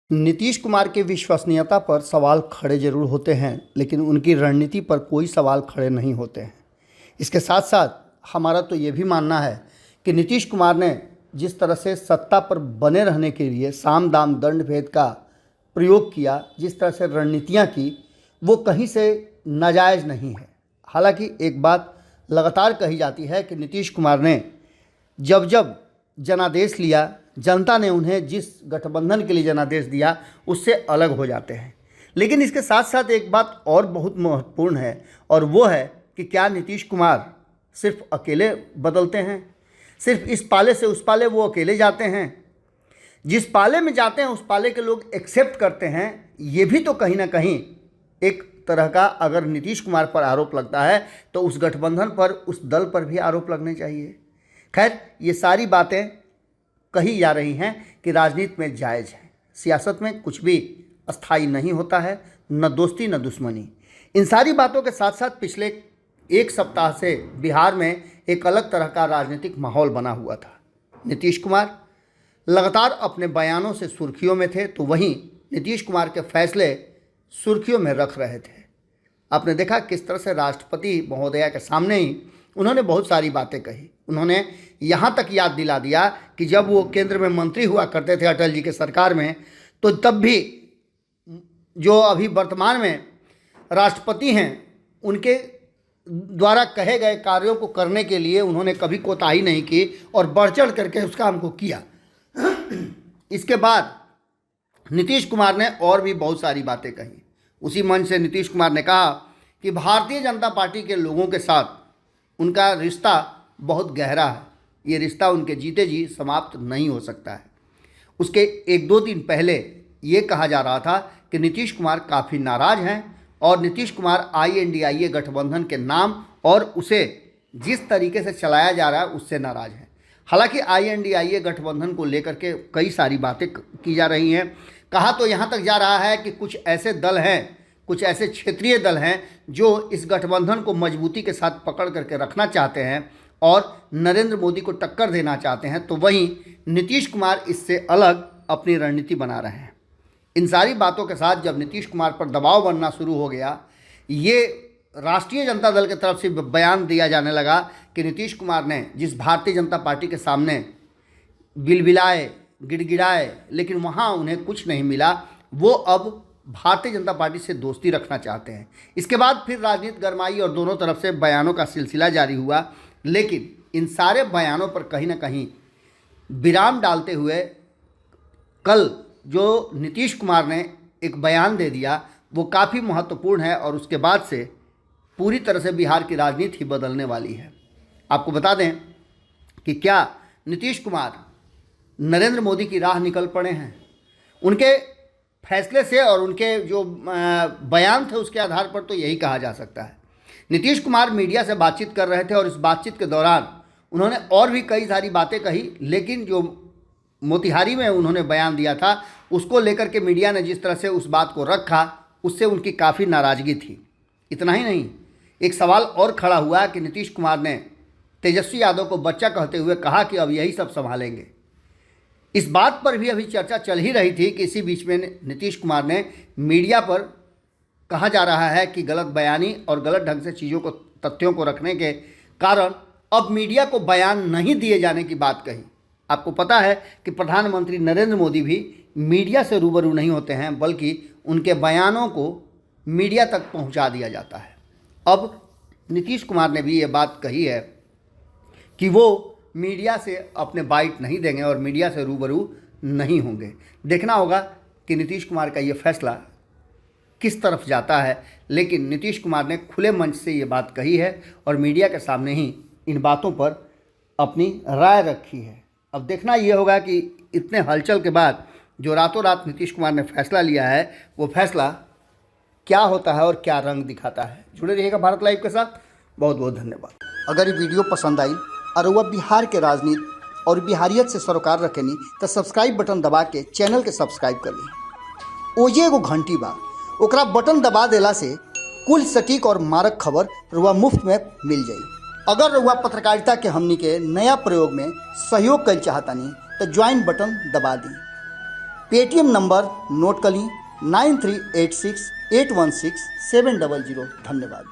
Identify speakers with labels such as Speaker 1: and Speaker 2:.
Speaker 1: नीतीश कुमार की विश्वसनीयता पर सवाल खड़े जरूर होते हैं, लेकिन उनकी रणनीति पर कोई सवाल खड़े नहीं होते हैं। इसके साथ साथ हमारा तो ये भी मानना है कि नीतीश कुमार ने जिस तरह से सत्ता पर बने रहने के लिए साम दाम दंड भेद का प्रयोग किया, जिस तरह से रणनीतियाँ की, वो कहीं से नाजायज़ नहीं है। हालांकि एक बात लगातार कही जाती है कि नीतीश कुमार ने जब जब जनादेश लिया, जनता ने उन्हें जिस गठबंधन के लिए जनादेश दिया उससे अलग हो जाते हैं। लेकिन इसके साथ साथ एक बात और बहुत महत्वपूर्ण है, और वो है कि क्या नीतीश कुमार सिर्फ अकेले बदलते हैं? सिर्फ इस पाले से उस पाले वो अकेले जाते हैं? जिस पाले में जाते हैं उस पाले के लोग एक्सेप्ट करते हैं। ये भी तो कहीं ना कहीं एक तरह का, अगर नीतीश कुमार पर आरोप लगता है तो उस गठबंधन पर, उस दल पर भी आरोप लगने चाहिए। खैर, ये सारी बातें कही जा रही हैं कि राजनीति में जायज़ है। सियासत में कुछ भी अस्थाई नहीं होता है, न दोस्ती न दुश्मनी। इन सारी बातों के साथ साथ पिछले एक सप्ताह से बिहार में एक अलग तरह का राजनीतिक माहौल बना हुआ था। नीतीश कुमार लगातार अपने बयानों से सुर्खियों में थे, तो वहीं नीतीश कुमार के फैसले सुर्खियों में रख रहे थे। आपने देखा किस तरह से राष्ट्रपति महोदया के सामने ही उन्होंने बहुत सारी बातें कही। उन्होंने यहाँ तक याद दिला दिया कि जब वो केंद्र में मंत्री हुआ करते थे अटल जी के सरकार में, तो तब भी जो अभी वर्तमान में राष्ट्रपति हैं, उनके द्वारा कहे गए कार्यों को करने के लिए उन्होंने कभी कोताही नहीं की और बढ़ चढ़ करके उस काम को किया। इसके बाद नीतीश कुमार ने और भी बहुत सारी बातें कही। उसी मंच से नीतीश कुमार ने कहा कि भारतीय जनता पार्टी के लोगों के साथ उनका रिश्ता बहुत गहरा है, ये रिश्ता उनके जीते जी समाप्त नहीं हो सकता है। उसके एक दो दिन पहले ये कहा जा रहा था कि नीतीश कुमार काफ़ी नाराज़ हैं और नीतीश कुमार INDIA गठबंधन के नाम और उसे जिस तरीके से चलाया जा रहा है उससे नाराज़ हैं। हालांकि INDIA गठबंधन को लेकर के कई सारी बातें की जा रही हैं। कहा तो यहाँ तक जा रहा है कि कुछ ऐसे दल हैं, कुछ ऐसे क्षेत्रीय दल हैं जो इस गठबंधन को मजबूती के साथ पकड़ करके रखना चाहते हैं और नरेंद्र मोदी को टक्कर देना चाहते हैं। तो वहीं नीतीश कुमार इससे अलग अपनी रणनीति बना रहे हैं। इन सारी बातों के साथ जब नीतीश कुमार पर दबाव बनना शुरू हो गया, ये राष्ट्रीय जनता दल की तरफ से बयान दिया जाने लगा कि नीतीश कुमार ने जिस भारतीय जनता पार्टी के सामने बिलबिलाए, गिड़गिड़ाए, लेकिन वहाँ उन्हें कुछ नहीं मिला, वो अब भारतीय जनता पार्टी से दोस्ती रखना चाहते हैं। इसके बाद फिर राजनीति गरमाई और दोनों तरफ से बयानों का सिलसिला जारी हुआ। लेकिन इन सारे बयानों पर कहीं ना कहीं विराम डालते हुए कल जो नीतीश कुमार ने एक बयान दे दिया वो काफ़ी महत्वपूर्ण है और उसके बाद से पूरी तरह से बिहार की राजनीति ही बदलने वाली है। आपको बता दें कि क्या नीतीश कुमार नरेंद्र मोदी की राह निकल पड़े हैं? उनके फैसले से और उनके जो बयान थे उसके आधार पर तो यही कहा जा सकता है। नीतीश कुमार मीडिया से बातचीत कर रहे थे और इस बातचीत के दौरान उन्होंने और भी कई सारी बातें कही, लेकिन जो मोतिहारी में उन्होंने बयान दिया था उसको लेकर के मीडिया ने जिस तरह से उस बात को रखा, उससे उनकी काफ़ी नाराज़गी थी। इतना ही नहीं, एक सवाल और खड़ा हुआ कि नीतीश कुमार ने तेजस्वी यादव को बच्चा कहते हुए कहा कि अब यही सब संभालेंगे। इस बात पर भी अभी चर्चा चल ही रही थी कि इसी बीच में नीतीश कुमार ने मीडिया पर कहा जा रहा है कि गलत बयानी और गलत ढंग से चीज़ों को, तथ्यों को रखने के कारण अब मीडिया को बयान नहीं दिए जाने की बात कही। आपको पता है कि प्रधानमंत्री नरेंद्र मोदी भी मीडिया से रूबरू नहीं होते हैं, बल्कि उनके बयानों को मीडिया तक पहुंचा दिया जाता है। अब नीतीश कुमार ने भी ये बात कही है कि वो मीडिया से अपने बाइट नहीं देंगे और मीडिया से रूबरू नहीं होंगे। देखना होगा कि नीतीश कुमार का ये फैसला किस तरफ जाता है, लेकिन नीतीश कुमार ने खुले मंच से ये बात कही है और मीडिया के सामने ही इन बातों पर अपनी राय रखी है। अब देखना ये होगा कि इतने हलचल के बाद जो रातों रात नीतीश कुमार ने फैसला लिया है, वो फैसला क्या होता है और क्या रंग दिखाता है। जुड़े रहिएगा भारत लाइव के साथ। बहुत बहुत धन्यवाद। अगर ये वीडियो पसंद आई और वह बिहार के राजनीति और बिहारियत से सरोकार रखेनी तो सब्सक्राइब बटन दबा के चैनल के सब्सक्राइब कर ली। ओजे एगो घंटी बा, ओकरा बटन दबा देला से कुल सटीक और मारक खबर रुआ मुफ्त में मिल जाई। अगर रुआ पत्रकारिता के हमनी के नया प्रयोग में सहयोग कर चाहतानी तो ज्वाइन बटन दबा दी। पेटीएम नंबर नोट कर लीं 9386816700। धन्यवाद।